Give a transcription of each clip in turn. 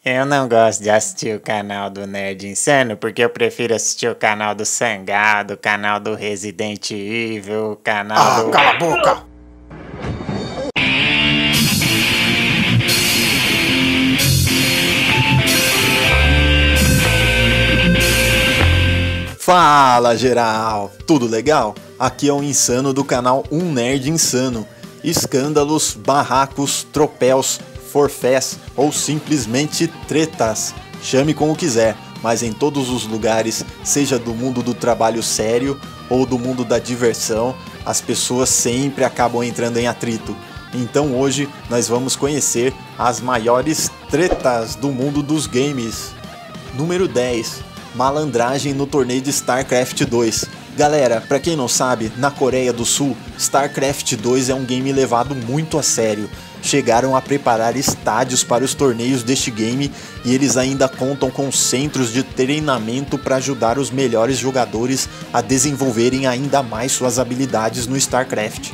Eu não gosto de assistir o canal do Nerd Insano porque eu prefiro assistir o canal do Sangado, o canal do Resident Evil, o canal do... Cala a boca! Fala geral, tudo legal? Aqui é o Insano do canal Um Nerd Insano. Escândalos, barracos, tropéus, forfés ou simplesmente tretas. Chame como quiser, mas em todos os lugares, seja do mundo do trabalho sério ou do mundo da diversão, as pessoas sempre acabam entrando em atrito. Então hoje nós vamos conhecer as maiores tretas do mundo dos games. Número 10. Malandragem no torneio de StarCraft 2. Galera, pra quem não sabe, na Coreia do Sul, StarCraft 2 é um game levado muito a sério. Chegaram a preparar estádios para os torneios deste game e eles ainda contam com centros de treinamento para ajudar os melhores jogadores a desenvolverem ainda mais suas habilidades no StarCraft.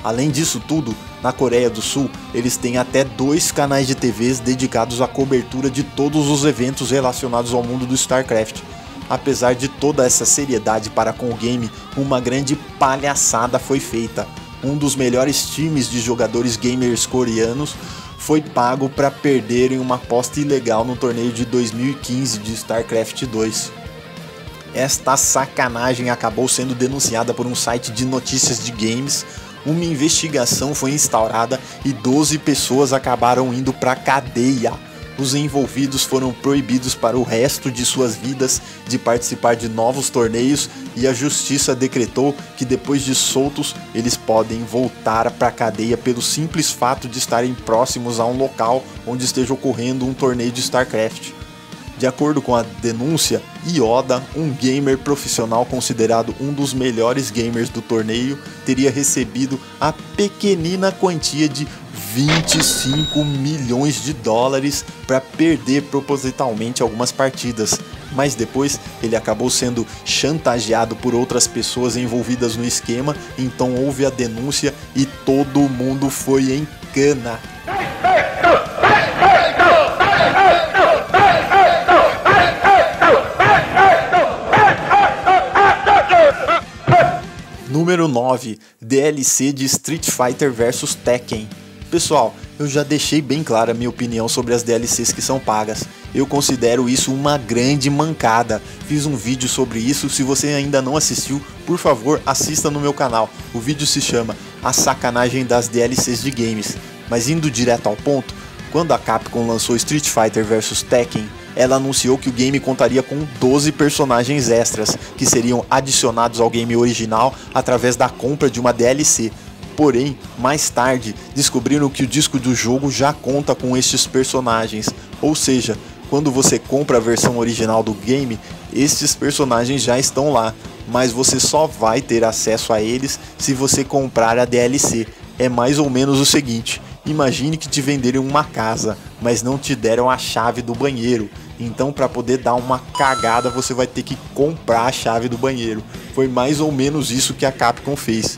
Além disso tudo, na Coreia do Sul, eles têm até 2 canais de TVs dedicados à cobertura de todos os eventos relacionados ao mundo do StarCraft. Apesar de toda essa seriedade para com o game, uma grande palhaçada foi feita. Um dos melhores times de jogadores gamers coreanos foi pago para perderem uma aposta ilegal no torneio de 2015 de StarCraft 2. Esta sacanagem acabou sendo denunciada por um site de notícias de games. Uma investigação foi instaurada e 12 pessoas acabaram indo para a cadeia. Os envolvidos foram proibidos para o resto de suas vidas de participar de novos torneios e a justiça decretou que depois de soltos eles podem voltar para a cadeia pelo simples fato de estarem próximos a um local onde esteja ocorrendo um torneio de StarCraft. De acordo com a denúncia, Yoda, um gamer profissional considerado um dos melhores gamers do torneio, teria recebido a pequenina quantia de 25 milhões de dólares para perder propositalmente algumas partidas, mas depois ele acabou sendo chantageado por outras pessoas envolvidas no esquema, então houve a denúncia e todo mundo foi em cana. Número 9. DLC de Street Fighter vs Tekken. Pessoal, eu já deixei bem clara a minha opinião sobre as DLCs que são pagas. Eu considero isso uma grande mancada. Fiz um vídeo sobre isso, se você ainda não assistiu, por favor, assista no meu canal. O vídeo se chama A Sacanagem das DLCs de Games. Mas indo direto ao ponto, quando a Capcom lançou Street Fighter vs Tekken, ela anunciou que o game contaria com 12 personagens extras, que seriam adicionados ao game original através da compra de uma DLC. Porém, mais tarde, descobriram que o disco do jogo já conta com estes personagens, ou seja, quando você compra a versão original do game, estes personagens já estão lá, mas você só vai ter acesso a eles se você comprar a DLC. É mais ou menos o seguinte: imagine que te venderam uma casa, mas não te deram a chave do banheiro. Então, para poder dar uma cagada, você vai ter que comprar a chave do banheiro. Foi mais ou menos isso que a Capcom fez.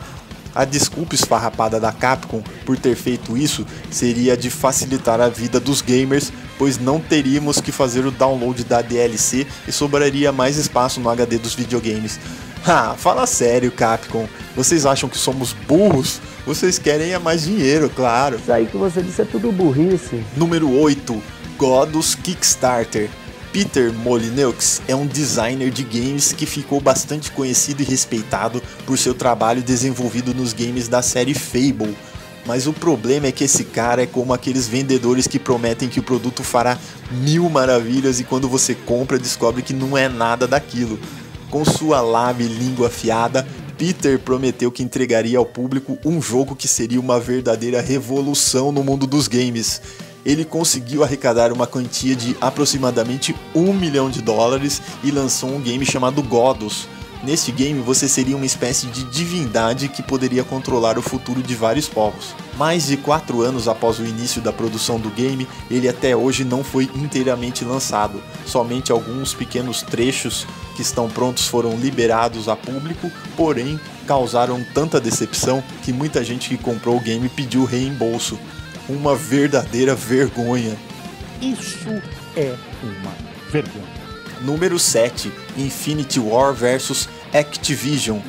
A desculpa esfarrapada da Capcom por ter feito isso seria de facilitar a vida dos gamers, pois não teríamos que fazer o download da DLC e sobraria mais espaço no HD dos videogames. Ah, fala sério, Capcom. Vocês acham que somos burros? Vocês querem é mais dinheiro, claro. Isso aí que você disse é tudo burrice. Número 8. Godus Kickstarter. Peter Molyneux é um designer de games que ficou bastante conhecido e respeitado por seu trabalho desenvolvido nos games da série Fable. Mas o problema é que esse cara é como aqueles vendedores que prometem que o produto fará 1000 maravilhas e quando você compra descobre que não é nada daquilo. Com sua lábia e língua afiada, Peter prometeu que entregaria ao público um jogo que seria uma verdadeira revolução no mundo dos games. Ele conseguiu arrecadar uma quantia de aproximadamente $1 milhão e lançou um game chamado Godus. Neste game você seria uma espécie de divindade que poderia controlar o futuro de vários povos. Mais de 4 anos após o início da produção do game, ele até hoje não foi inteiramente lançado. Somente alguns pequenos trechos que estão prontos foram liberados a público, porém causaram tanta decepção que muita gente que comprou o game pediu reembolso. Uma verdadeira vergonha. Isso é uma vergonha. Número 7, Infinity War vs Activision.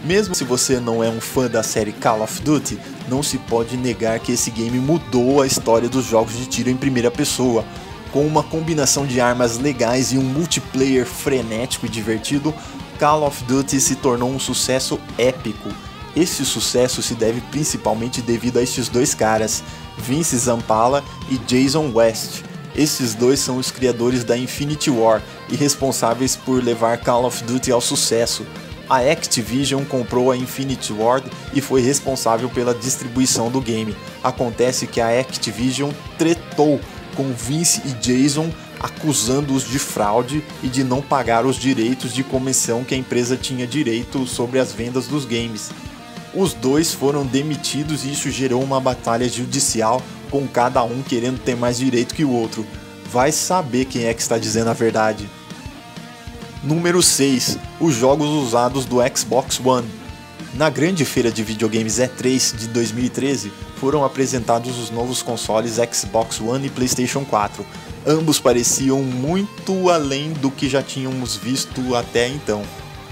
Mesmo se você não é um fã da série Call of Duty, não se pode negar que esse game mudou a história dos jogos de tiro em primeira pessoa. Com uma combinação de armas legais e um multiplayer frenético e divertido, Call of Duty se tornou um sucesso épico. Esse sucesso se deve principalmente devido a estes dois caras, Vince Zampella e Jason West. Esses dois são os criadores da Infinity War e responsáveis por levar Call of Duty ao sucesso. A Activision comprou a Infinity Ward e foi responsável pela distribuição do game. Acontece que a Activision tretou com Vince e Jason, acusando-os de fraude e de não pagar os direitos de comissão que a empresa tinha direito sobre as vendas dos games. Os dois foram demitidos e isso gerou uma batalha judicial, com cada um querendo ter mais direito que o outro. Vai saber quem é que está dizendo a verdade. Número 6. Os jogos usados do Xbox One. Na grande feira de videogames E3 de 2013, foram apresentados os novos consoles Xbox One e PlayStation 4. Ambos pareciam muito além do que já tínhamos visto até então.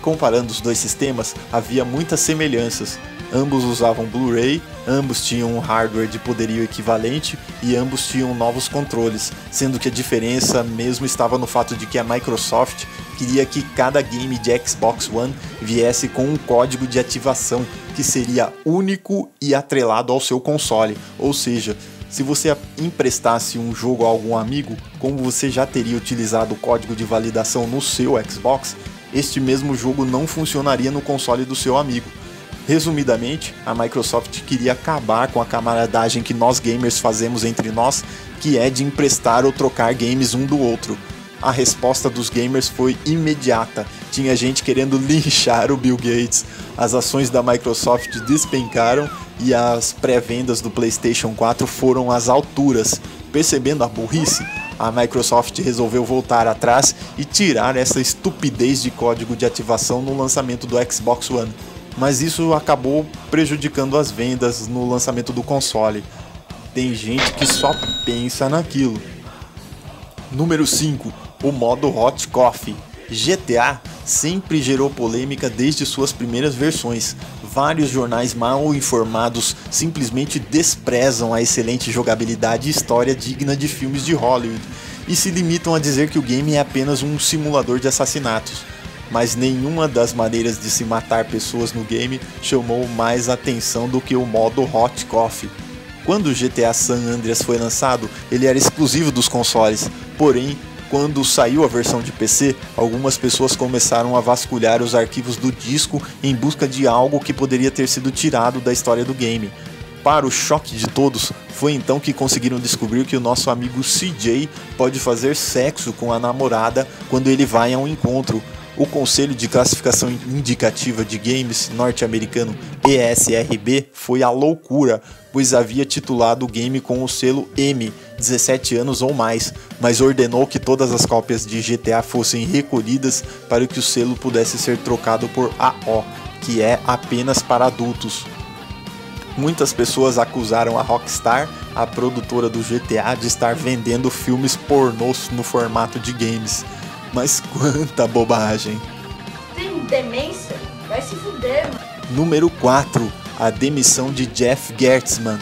Comparando os dois sistemas, havia muitas semelhanças. Ambos usavam Blu-ray, ambos tinham um hardware de poderio equivalente e ambos tinham novos controles, sendo que a diferença mesmo estava no fato de que a Microsoft queria que cada game de Xbox One viesse com um código de ativação que seria único e atrelado ao seu console, ou seja, se você emprestasse um jogo a algum amigo, como você já teria utilizado o código de validação no seu Xbox, este mesmo jogo não funcionaria no console do seu amigo. Resumidamente, a Microsoft queria acabar com a camaradagem que nós gamers fazemos entre nós, que é de emprestar ou trocar games um do outro. A resposta dos gamers foi imediata, tinha gente querendo linchar o Bill Gates. As ações da Microsoft despencaram e as pré-vendas do PlayStation 4 foram às alturas. Percebendo a burrice, a Microsoft resolveu voltar atrás e tirar essa estupidez de código de ativação no lançamento do Xbox One. Mas isso acabou prejudicando as vendas no lançamento do console. Tem gente que só pensa naquilo. Número 5. O modo Hot Coffee. GTA sempre gerou polêmica desde suas primeiras versões. Vários jornais mal informados simplesmente desprezam a excelente jogabilidade e história digna de filmes de Hollywood e se limitam a dizer que o game é apenas um simulador de assassinatos. Mas nenhuma das maneiras de se matar pessoas no game chamou mais atenção do que o modo Hot Coffee. Quando o GTA San Andreas foi lançado, ele era exclusivo dos consoles, porém, quando saiu a versão de PC, algumas pessoas começaram a vasculhar os arquivos do disco em busca de algo que poderia ter sido tirado da história do game. Para o choque de todos, foi então que conseguiram descobrir que o nosso amigo CJ pode fazer sexo com a namorada quando ele vai a um encontro. O Conselho de Classificação Indicativa de Games norte-americano ESRB foi a loucura, pois havia titulado o game com o selo M, 17 anos ou mais, mas ordenou que todas as cópias de GTA fossem recolhidas para que o selo pudesse ser trocado por AO, que é apenas para adultos. Muitas pessoas acusaram a Rockstar, a produtora do GTA, de estar vendendo filmes pornôs no formato de games. Mas quanta bobagem! Tem demência? Vai se fuder, mano. Número 4. A demissão de Jeff Gerstmann.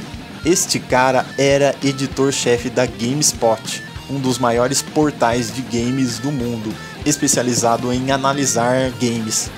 Este cara era editor-chefe da GameSpot, um dos maiores portais de games do mundo, especializado em analisar games.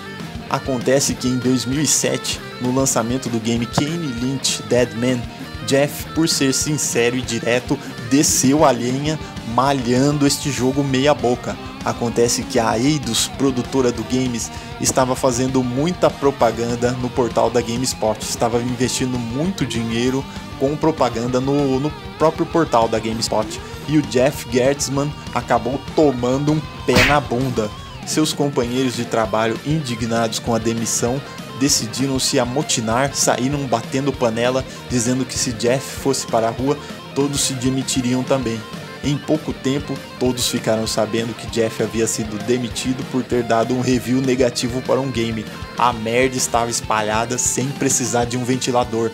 Acontece que em 2007, no lançamento do game Kane Lynch Dead Man, Jeff, por ser sincero e direto, desceu a lenha malhando este jogo meia boca. Acontece que a Eidos, produtora do games, estava fazendo muita propaganda no portal da GameSpot, estava investindo muito dinheiro com propaganda no próprio portal da GameSpot, e o Jeff Gerstmann acabou tomando um pé na bunda. Seus companheiros de trabalho, indignados com a demissão, decidiram se amotinar, saíram batendo panela, dizendo que se Jeff fosse para a rua, todos se demitiriam também. Em pouco tempo, todos ficaram sabendo que Jeff havia sido demitido por ter dado um review negativo para um game. A merda estava espalhada sem precisar de um ventilador.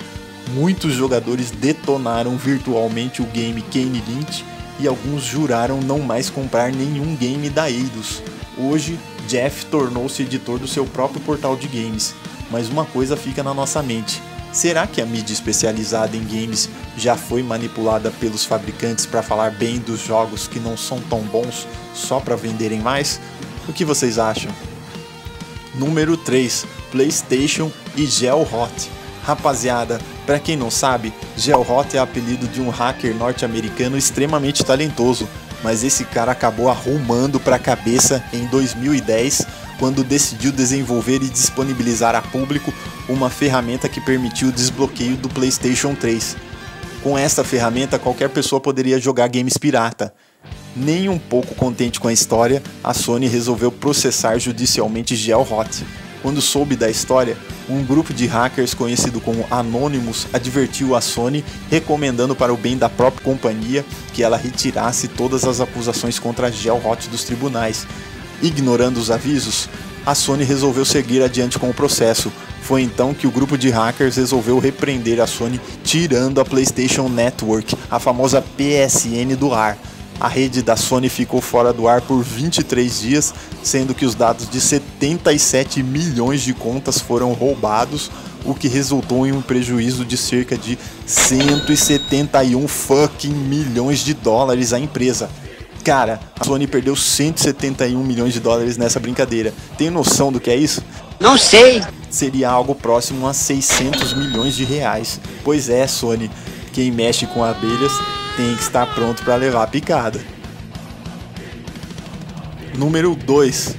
Muitos jogadores detonaram virtualmente o game Kane Lynch e alguns juraram não mais comprar nenhum game da Eidos. Hoje, Jeff tornou-se editor do seu próprio portal de games, mas uma coisa fica na nossa mente: será que a mídia especializada em games já foi manipulada pelos fabricantes para falar bem dos jogos que não são tão bons só para venderem mais? O que vocês acham? Número 3. PlayStation e Gelhot. Rapaziada, para quem não sabe, Gelhot é apelido de um hacker norte-americano extremamente talentoso, mas esse cara acabou arrumando para a cabeça em 2010, quando decidiu desenvolver e disponibilizar a público uma ferramenta que permitiu o desbloqueio do PlayStation 3. Com esta ferramenta, qualquer pessoa poderia jogar games pirata. Nem um pouco contente com a história, a Sony resolveu processar judicialmente Gelhot. Quando soube da história, um grupo de hackers conhecido como Anonymous advertiu a Sony, recomendando para o bem da própria companhia que ela retirasse todas as acusações contra a Gelhot dos tribunais. Ignorando os avisos, a Sony resolveu seguir adiante com o processo. Foi então que o grupo de hackers resolveu repreender a Sony, tirando a PlayStation Network, a famosa PSN, do ar. A rede da Sony ficou fora do ar por 23 dias, sendo que os dados de 77 milhões de contas foram roubados, o que resultou em um prejuízo de cerca de 171 fucking milhões de dólares à empresa. Cara, a Sony perdeu 171 milhões de dólares nessa brincadeira. Tem noção do que é isso? Não sei. Seria algo próximo a 600 milhões de reais. Pois é, Sony, quem mexe com abelhas tem que estar pronto para levar a picada. Número 2.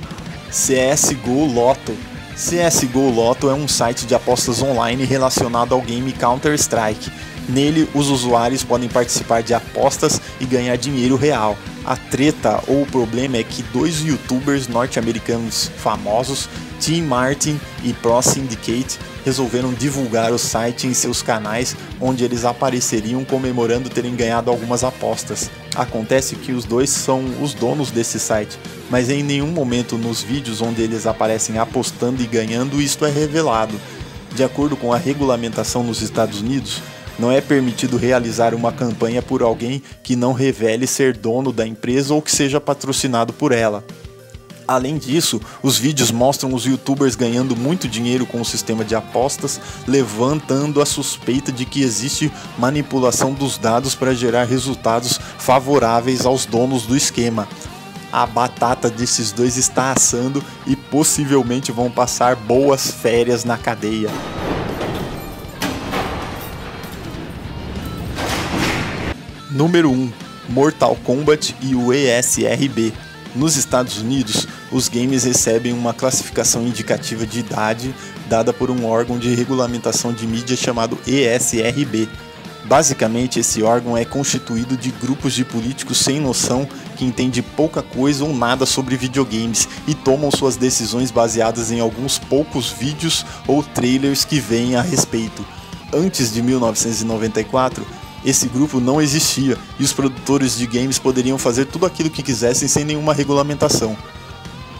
CSGO Lotto. CSGO Lotto é um site de apostas online relacionado ao game Counter-Strike. Nele, os usuários podem participar de apostas e ganhar dinheiro real. A treta ou o problema é que dois youtubers norte-americanos famosos, Tim Martin e Pro Syndicate, resolveram divulgar o site em seus canais, onde eles apareceriam comemorando terem ganhado algumas apostas. Acontece que os dois são os donos desse site, mas em nenhum momento nos vídeos onde eles aparecem apostando e ganhando isto é revelado. De acordo com a regulamentação nos Estados Unidos, não é permitido realizar uma campanha por alguém que não revele ser dono da empresa ou que seja patrocinado por ela. Além disso, os vídeos mostram os youtubers ganhando muito dinheiro com o sistema de apostas, levantando a suspeita de que existe manipulação dos dados para gerar resultados favoráveis aos donos do esquema. A batata desses dois está assando e possivelmente vão passar boas férias na cadeia. Número 1. Mortal Kombat e o ESRB. Nos Estados Unidos, os games recebem uma classificação indicativa de idade dada por um órgão de regulamentação de mídia chamado ESRB. Basicamente, esse órgão é constituído de grupos de políticos sem noção que entendem pouca coisa ou nada sobre videogames e tomam suas decisões baseadas em alguns poucos vídeos ou trailers que veem a respeito. Antes de 1994, esse grupo não existia e os produtores de games poderiam fazer tudo aquilo que quisessem sem nenhuma regulamentação.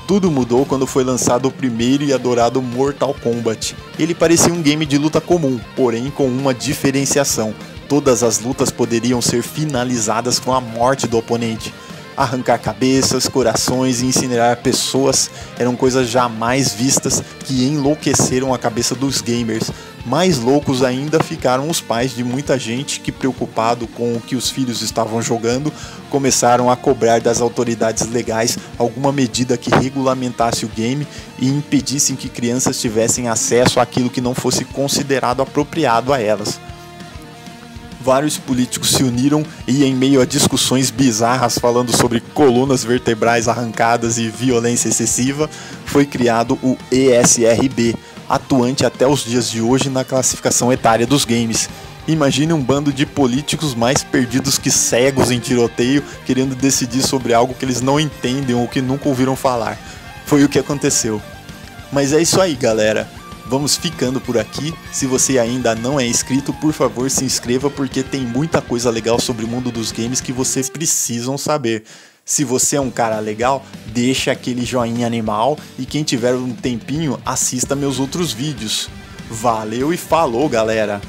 Tudo mudou quando foi lançado o primeiro e adorado Mortal Kombat. Ele parecia um game de luta comum, porém com uma diferenciação. Todas as lutas poderiam ser finalizadas com a morte do oponente. Arrancar cabeças, corações e incinerar pessoas eram coisas jamais vistas que enlouqueceram a cabeça dos gamers. Mais loucos ainda ficaram os pais de muita gente que, preocupado com o que os filhos estavam jogando, começaram a cobrar das autoridades legais alguma medida que regulamentasse o game e impedissem que crianças tivessem acesso àquilo que não fosse considerado apropriado a elas. Vários políticos se uniram e, em meio a discussões bizarras falando sobre colunas vertebrais arrancadas e violência excessiva, foi criado o ESRB, atuante até os dias de hoje na classificação etária dos games. Imagine um bando de políticos mais perdidos que cegos em tiroteio, querendo decidir sobre algo que eles não entendem ou que nunca ouviram falar. Foi o que aconteceu. Mas é isso aí, galera. Vamos ficando por aqui. Se você ainda não é inscrito, por favor se inscreva, porque tem muita coisa legal sobre o mundo dos games que vocês precisam saber. Se você é um cara legal, deixa aquele joinha animal e quem tiver um tempinho, assista meus outros vídeos. Valeu e falou, galera!